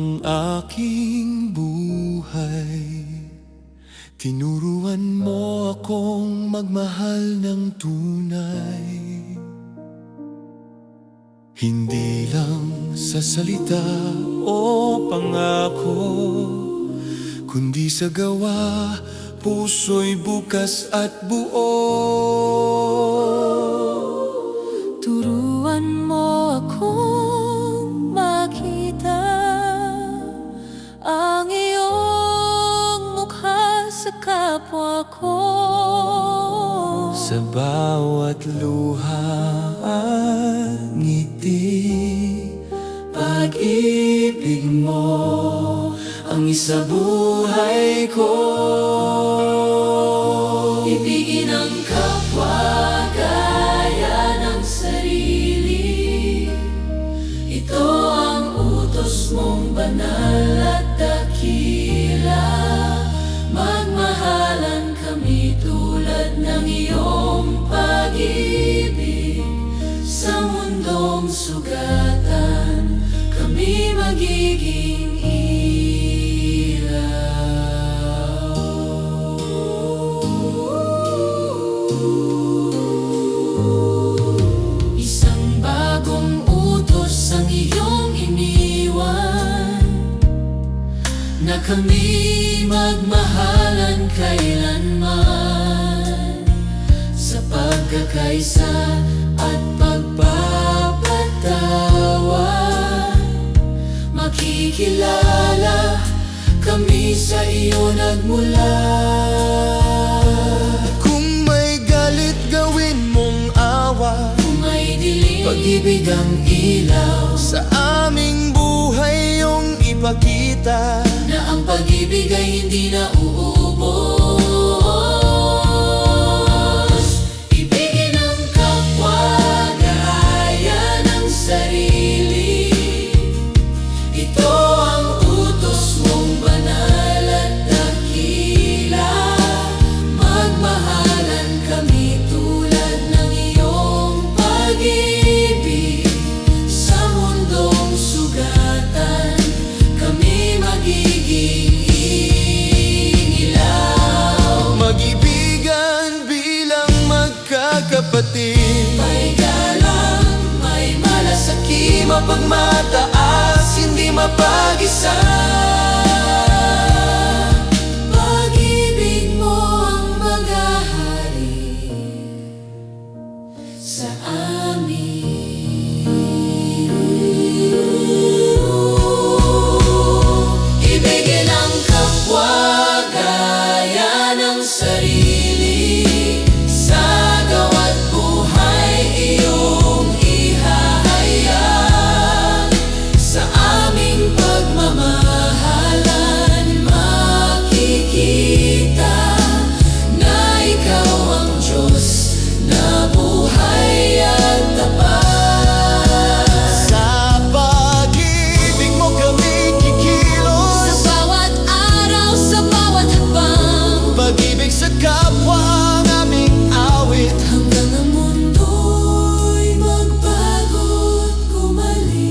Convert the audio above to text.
ng aking buhay. Tinuruan mo akong magmahal ng tunay, hindi lang sa salita o pangako, kundi sa gawa, puso'y bukas at buo. Turuan mo akong makita ang iyong mukha sa kapwa ko. Sa bawat luha at ngiti, pag-ibig mo ang isabuhay ko. Ibigin ang kapwa gaya ng sarili, ito ang utos mong banal at dakila. Magmahalan kami tulad ng iyong pag-ibig. Sa mundong sugatan, kami magiging isang bagong utos ang iyong iniwan, na kami magmahalan kailanman, sa pagkakaisa at pagpapatawad. Makikilala kami sa iyo nagmula. Kung may galit, gawin mong awa. Kung may dilim, Pag-ibig ang ilaw sa aming buhay, iyong ipakita na ang pag-ibig ay hindi na uubos. Ibigin ang kapwa gaya ng sarili, ito ang utos mong banal at dakila. Magmahalan kami tulad ng iyong pag-ibig. Sa mundong sugatan, kami magiging ilaw. mag-ibigan bilang magkakapatid. May galang, may malasakit, Mapagmataas, hindi mapag-isa. pag-ibig mo ang maghahari sa amin. Ibigin ang kapwa gaya ng sarili, sa gawa't buhay iyong ihahayag. Sa aming pagmamahalan, makikita na ikaw ang Diyos na buhay at tapat. Sa pag-ibig mo kami kikilos, Sa bawat araw, sa bawat hakbang, pag-ibig sa kapwa ang aming awit. hanggang ang mundo'y magbago't gumaling.